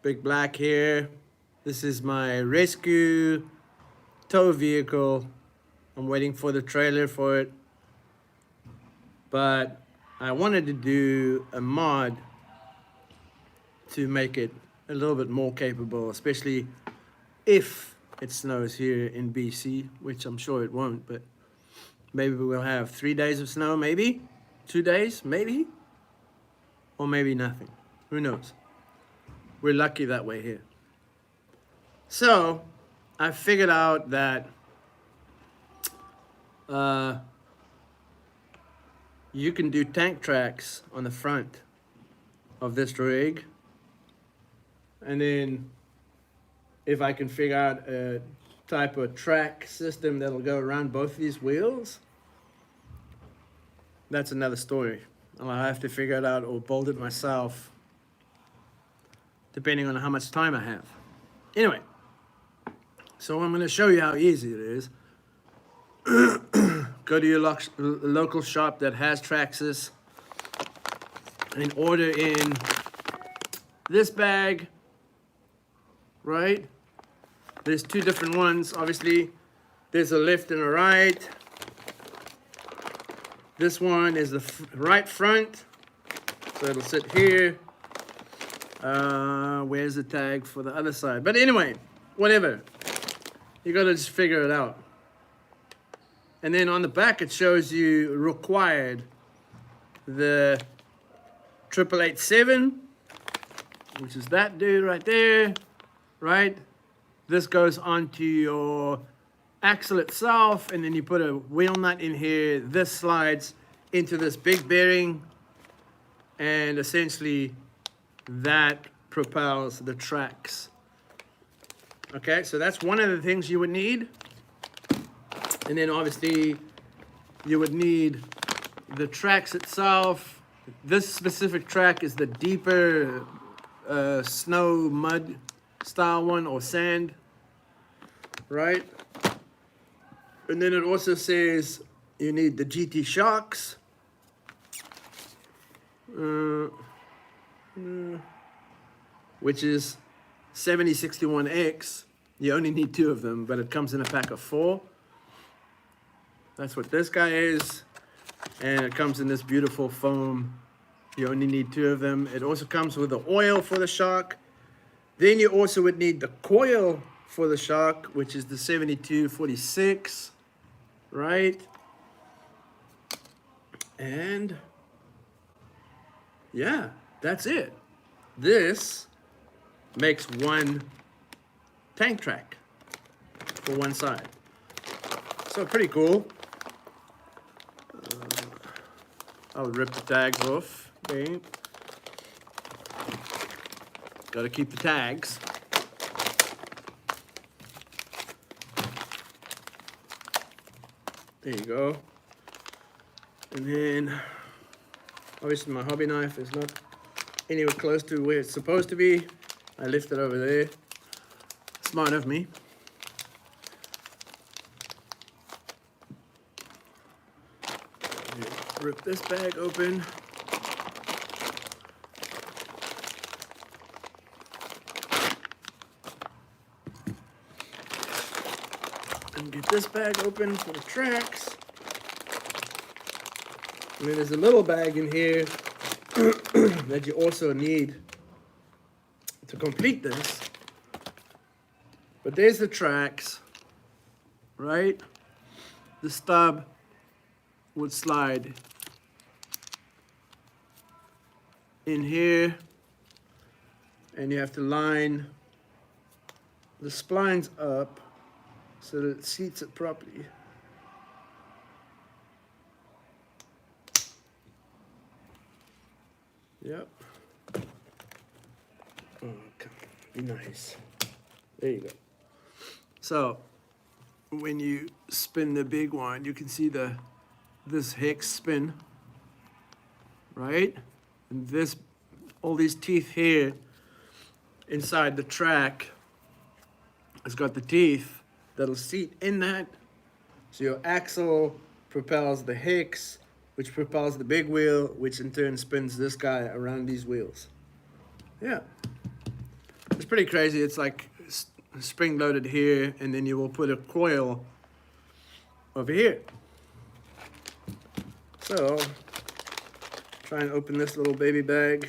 Big black here. This is my rescue tow vehicle. I'm waiting for the trailer for it. But I wanted to do a mod to make it a little bit more capable, especially if it snows here in BC, which I'm sure it won't, but maybe we'll have 3 days of snow, maybe 2 days, maybe, or maybe nothing. Who knows? We're lucky that way here. So I figured out that you can do tank tracks on the front of this rig, and then if I can figure out a type of track system that'll go around both these wheels, that's another story. I'll have to figure it out or build it myself, depending on how much time I have. Anyway, so I'm going to show you how easy it is. Go to your local shop that has Traxxas and order in this bag, right? There's two different ones, obviously. There's a left and a right. This one is the right front, so it'll sit here. Where's the tag for the other side? But anyway, whatever. You gotta just figure it out. And then on the back, it shows you required the 8887, which is that dude right there, right? This goes onto your axle itself, and then you put a wheel nut in here. This slides into this big bearing, and essentially that propels the tracks. Okay, so that's one of the things you would need. And then obviously you would need the tracks itself. This specific track is the deeper snow mud style one, or sand, right? And then it also says you need the GT shocks, which is 7061X. You only need 2 of them, but it comes in a pack of 4. That's what this guy is, and it comes in this beautiful foam. You only need 2 of them. It also comes with the oil for the shock. Then you also would need the coil for the shock, which is the 7246, right? And yeah, that's it. This makes one tank track for one side. So pretty cool. I'll rip the tags off. Okay. Gotta keep the tags. There you go. And then, obviously my hobby knife is not anywhere close to where it's supposed to be. I left it over there. Smart of me. Rip this bag open. And get this bag open for the tracks. And then there's a little bag in here that you also need to complete this. But there's the tracks, right? The stub would slide in here, and you have to line the splines up so that it seats it properly. Yep. Oh, come on, be nice. There you go. So when you spin the big one, you can see this hex spin, right? And this, all these teeth here inside the track has got the teeth that'll seat in that. So your axle propels the hex, which propels the big wheel, which in turn spins this guy around these wheels. Yeah. It's pretty crazy. It's like spring loaded here, and then you will put a coil over here. So try and open this little baby bag.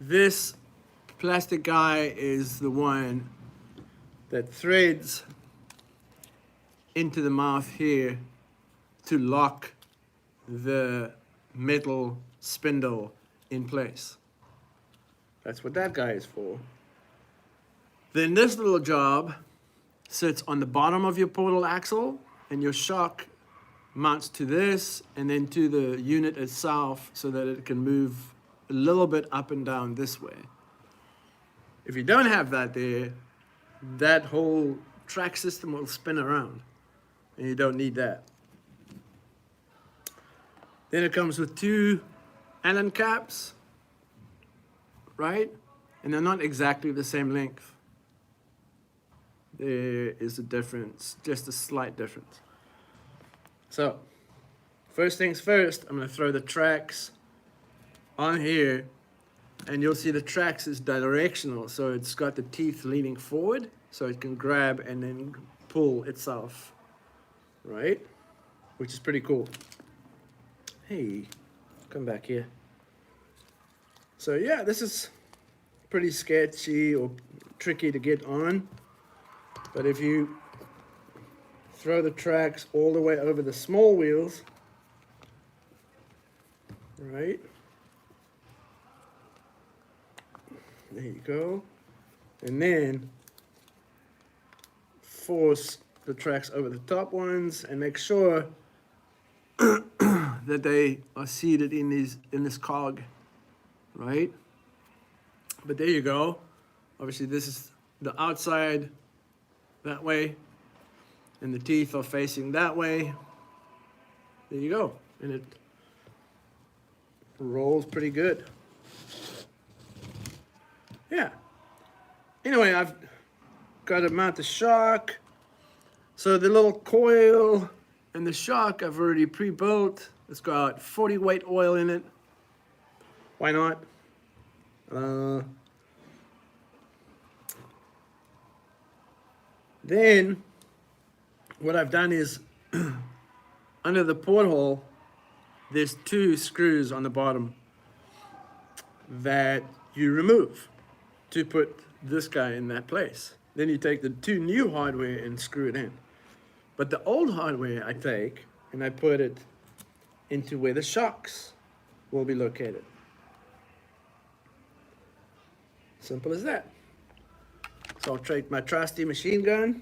This plastic guy is the one that threads into the mouth here to lock the metal spindle in place. That's what that guy is for. Then this little job sits on the bottom of your portal axle, and your shock mounts to this and then to the unit itself so that it can move a little bit up and down this way. If you don't have that there, that whole track system will spin around, and you don't need that. Then it comes with two Allen caps, right? And they're not exactly the same length. There is a difference, just a slight difference. So, first things first, I'm going to throw the tracks on here, and you'll see the tracks is directional, so it's got the teeth leaning forward, so it can grab and then pull itself, right? Which is pretty cool. Hey, come back here. So yeah, this is pretty sketchy or tricky to get on, but if you throw the tracks all the way over the small wheels, right? There you go. And then force the tracks over the top ones and make sure that they are seated in this cog, right? But there you go. Obviously this is the outside that way, and the teeth are facing that way. There you go. And it rolls pretty good. Yeah. Anyway, I've got to mount the shock. So the little coil and the shock I've already pre-built. It's got 40 weight oil in it. Why not? Then what I've done is under the porthole, there's two screws on the bottom that you remove to put this guy in that place. Then you take the two new hardware and screw it in. But the old hardware I take and I put it into where the shocks will be located. Simple as that. So I'll take my trusty machine gun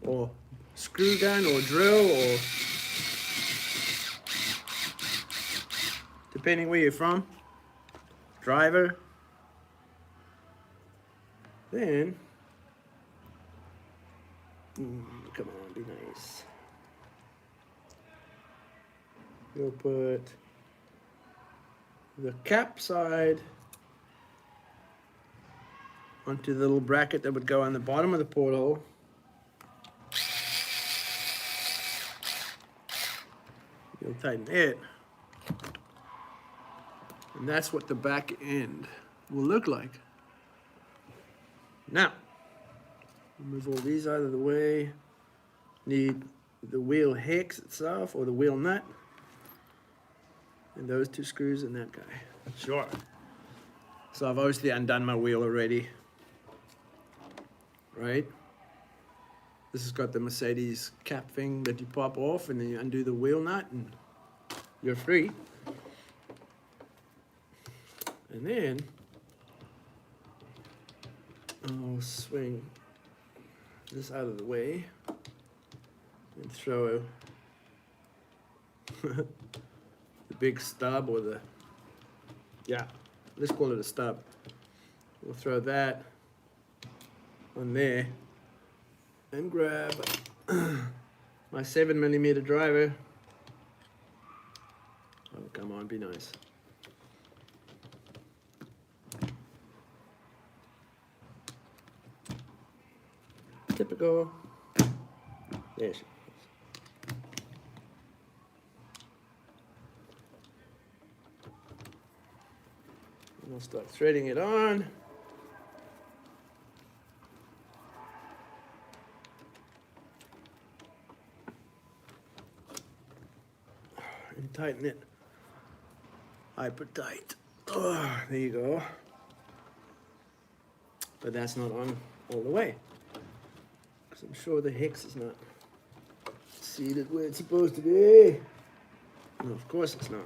or screw gun or drill, or depending where you're from, driver. Then, come on, be nice. You'll put the cap side onto the little bracket that would go on the bottom of the porthole. You'll tighten it. And that's what the back end will look like. Now, move all these out of the way. Need the wheel hex itself, or the wheel nut. And those two screws and that guy. Sure. So I've obviously undone my wheel already. Right? This has got the Mercedes cap thing that you pop off, and then you undo the wheel nut and you're free. And then I'll swing this out of the way and throw the big stub, or the, yeah, let's call it a stub. We'll throw that on there and grab my 7mm driver. Oh, come on, be nice. Typical. There she goes. And I'll start threading it on. And tighten it hyper tight. Oh, there you go. But that's not on all the way, because I'm sure the hex is not seated where it's supposed to be. No, of course it's not.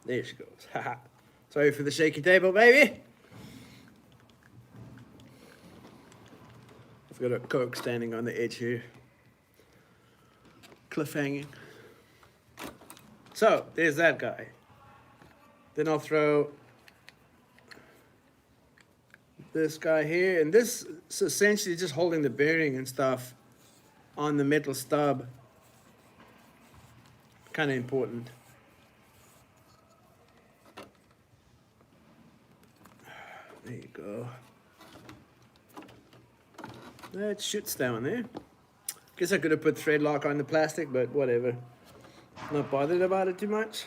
There she goes. Haha. Sorry for the shaky table, baby. I've got a Coke standing on the edge here. Cliff hanging. So, there's that guy. Then I'll throw this guy here, and this is essentially just holding the bearing and stuff on the metal stub. Kind of important. There you go. That shoots down there. Guess I could have put thread lock on the plastic, but whatever. Not bothered about it too much.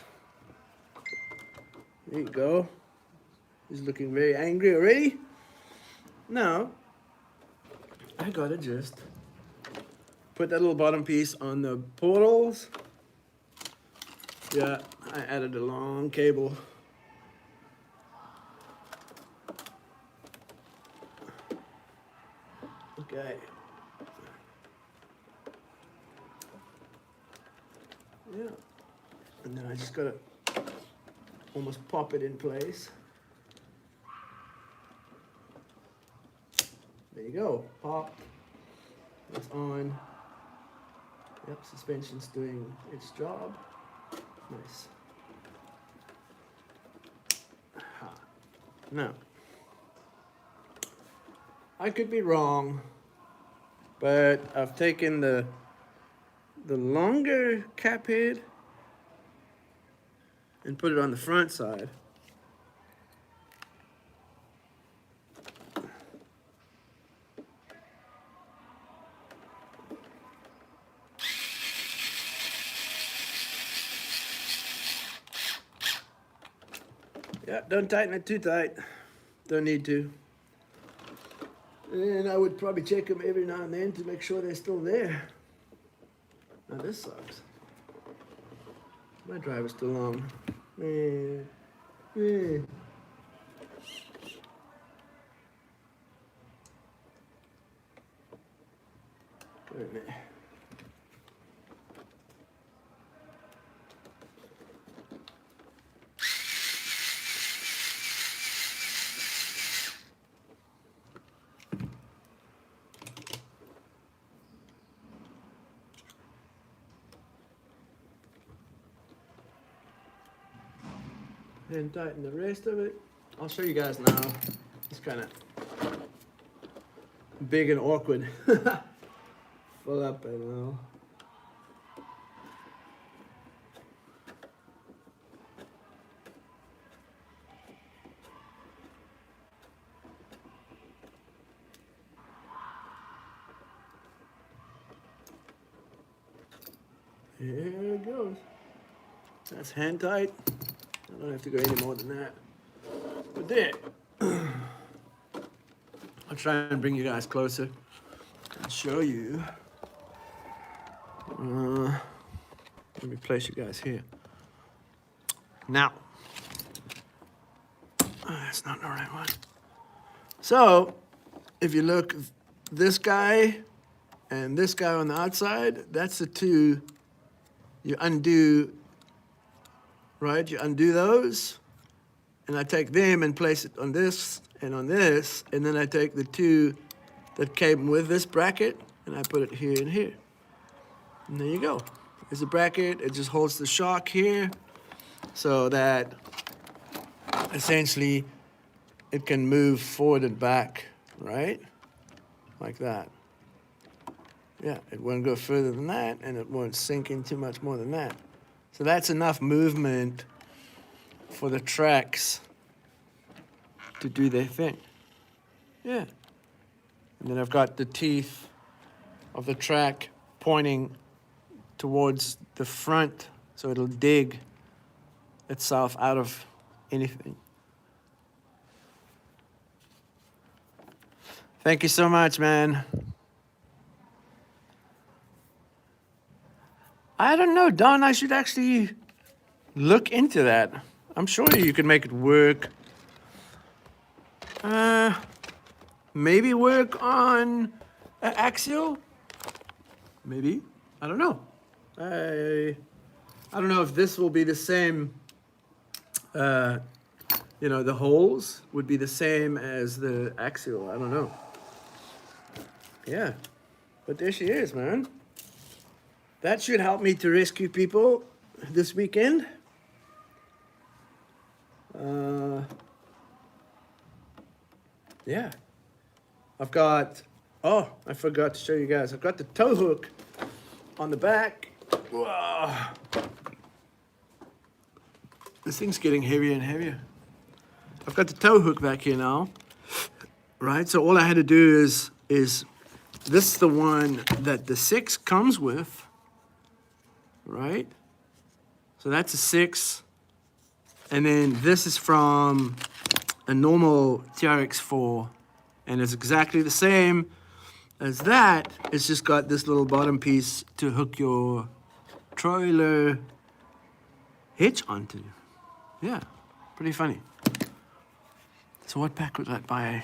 There you go. He's looking very angry already. Now, I gotta just put that little bottom piece on the portals. Yeah, I added a long cable. Okay. Yeah. And then I just gotta almost pop it in place. There you go. Pop. It's on. Yep, suspension's doing its job. Nice. Aha. Now, I could be wrong, but I've taken the longer cap head and put it on the front side. Yeah, don't tighten it too tight. Don't need to. And I would probably check them every now and then to make sure they're still there. Now this sucks. My driver's too long. Go in there. Then tighten the rest of it. I'll show you guys now. It's kind of big and awkward. Full up, I know. Here it goes. That's hand tight. I don't have to go any more than that. But there. I'll try and bring you guys closer and show you. Let me place you guys here. Now. That's not the right one. So, if you look, this guy and this guy on the outside, that's the two you undo. Right, you undo those, and I take them and place it on this and on this, and then I take the two that came with this bracket and I put it here and here. And there you go. There's a bracket, it just holds the shock here so that essentially it can move forward and back, right? Like that. Yeah, it won't go further than that, and it won't sink in too much more than that. So that's enough movement for the tracks to do their thing. Yeah. And then I've got the teeth of the track pointing towards the front, so it'll dig itself out of anything. Thank you so much, man. I don't know, Don. I should actually look into that. I'm sure you could make it work. Maybe work on an axial. Maybe. I don't know. I don't know if this will be the same. You know, the holes would be the same as the axial. I don't know. Yeah. But there she is, man. That should help me to rescue people this weekend. Yeah. I've got, oh, I forgot to show you guys. I've got the tow hook on the back. Whoa. This thing's getting heavier and heavier. I've got the tow hook back here now. Right, so all I had to do is this is the one that the 6 comes with. Right? So that's a 6. And then this is from a normal TRX4. And it's exactly the same as that. It's just got this little bottom piece to hook your trailer hitch onto. Yeah, pretty funny. So what pack would I buy?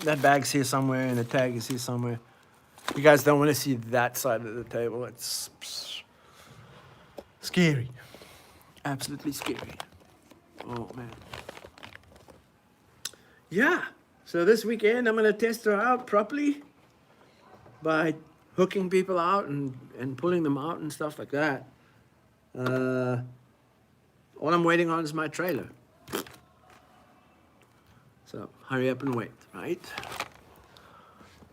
That bag's here somewhere and the tag is here somewhere. You guys don't want to see that side of the table. It's scary. Absolutely scary. Oh, man. Yeah. So this weekend, I'm going to test her out properly by hooking people out and pulling them out and stuff like that. All I'm waiting on is my trailer. So hurry up and wait, right?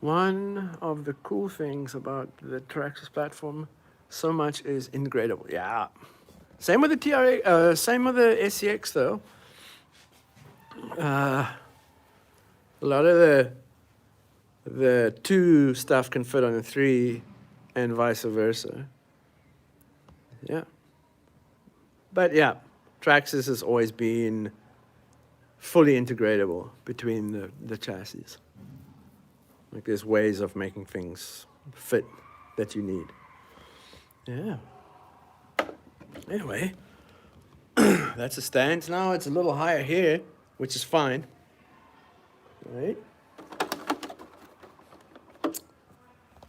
One of the cool things about the TRX6 platform, so much is integratable. Yeah. Same with the TRX, same with the SCX though. A lot of the 2 stuff can fit on the 3 and vice versa. Yeah. But yeah, TRX6 has always been fully integratable between the chassis. Like there's ways of making things fit that you need. Yeah. Anyway, that's the stance now. It's a little higher here, which is fine. Right?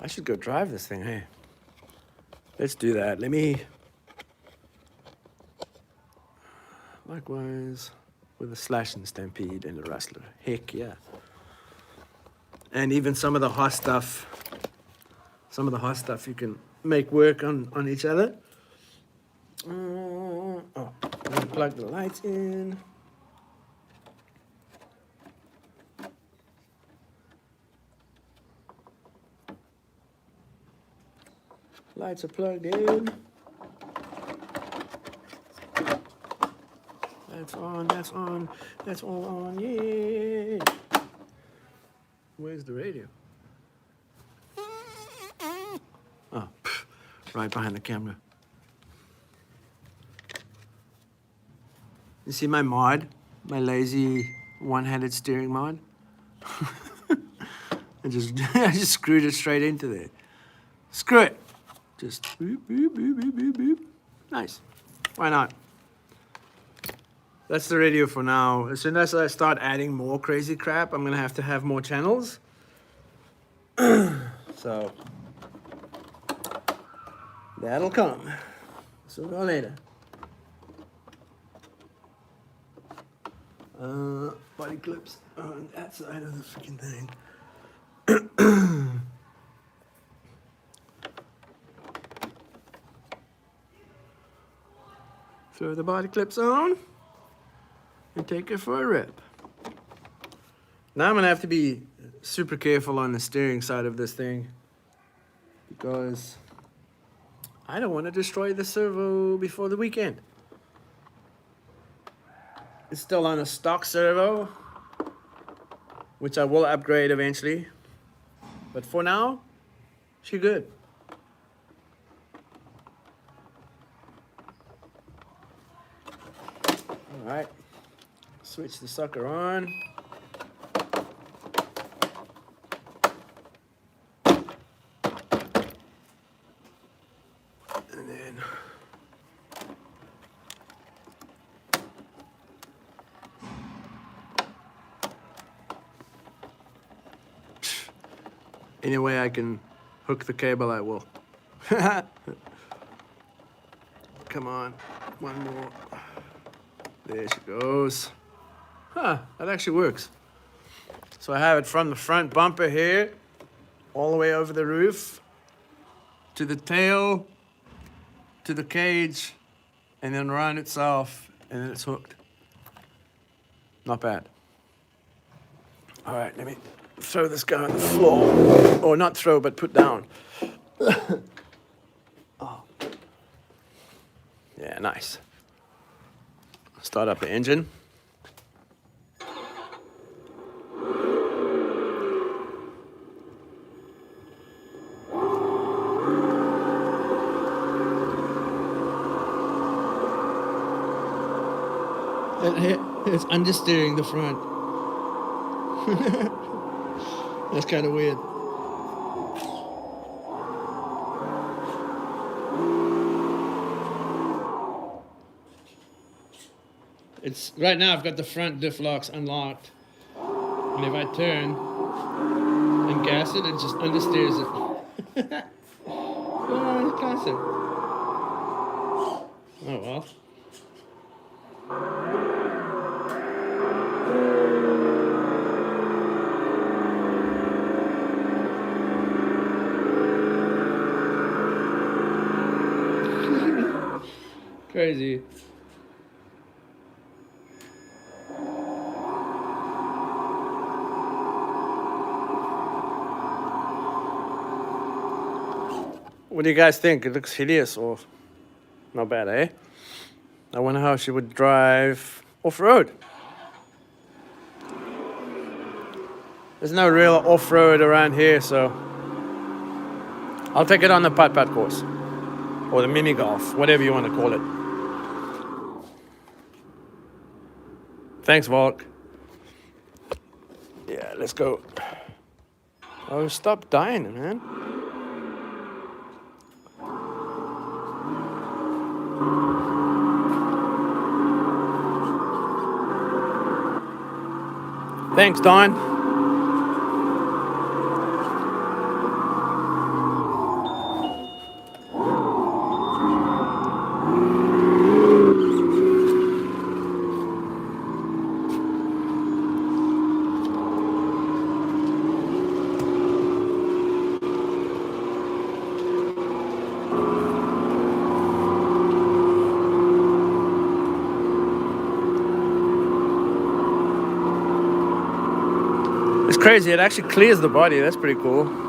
I should go drive this thing, hey. Let's do that. Let me... Likewise, with a Slash and Stampede and a Rustler. Heck yeah. And even some of the hot stuff you can make work on each other. Oh, let me plug the lights in. Lights are plugged in. That's on, that's on, that's all on, yeah. Where's the radio? Oh, right behind the camera. You see my mod? My lazy one-handed steering mod? I just screwed it straight into there. Screw it. Just boop, boop, boop, boop, boop, boop. Nice. Why not? That's the radio for now. As soon as I start adding more crazy crap, I'm gonna have to have more channels. So that'll come sooner or later. Body clips on that side of the freaking thing. Throw the body clips on and take it for a rip. Now I'm gonna have to be super careful on the steering side of this thing because I don't want to destroy the servo before the weekend. is still on a stock servo, which I will upgrade eventually. But for now, she's good. All right, switch the sucker on. And then any way I can hook the cable, I will. Come on, one more. There she goes. Huh, that actually works. So I have it from the front bumper here, all the way over the roof, to the tail, to the cage, and then around itself, and then it's hooked. Not bad. All right, let me throw this guy on the floor. Or not throw, but put down. Oh. Yeah, nice. Start up the engine. It's understeering the front. That's kind of weird. It's right now I've got the front diff locks unlocked. And if I turn and gas it, it just understeers it. Oh, it's classic. Oh well. Crazy. What do you guys think? It looks hideous or not bad, eh? I wonder how she would drive off-road. There's no real off-road around here, so I'll take it on the putt-putt course. Or the mini golf, whatever you want to call it. Thanks, Volk. Yeah, let's go. Oh, stop dying, man. Thanks, Don. It's crazy, it actually clears the body, that's pretty cool.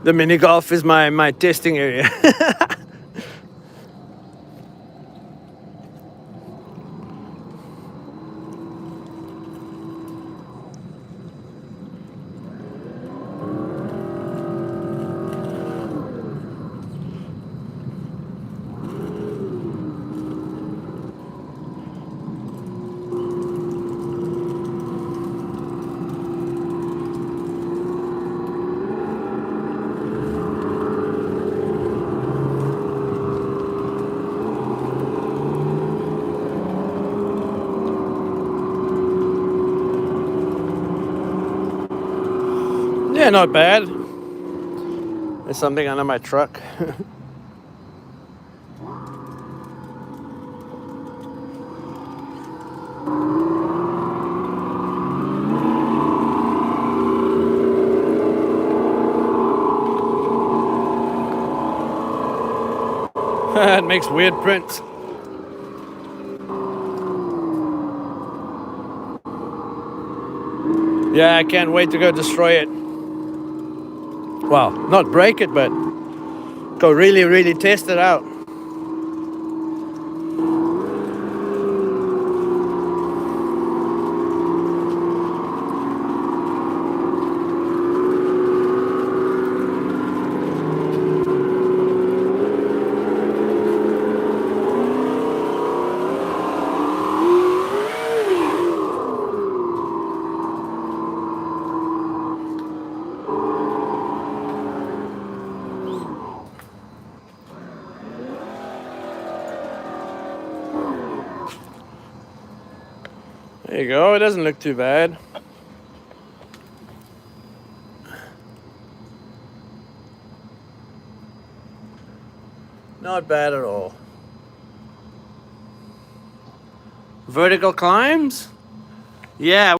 The mini golf is my testing area. Yeah, not bad. There's something under my truck. It makes weird prints. Yeah, I can't wait to go destroy it. Well, not break it, but go really test it out. There you go, it doesn't look too bad. Not bad at all. Vertical climbs? Yeah.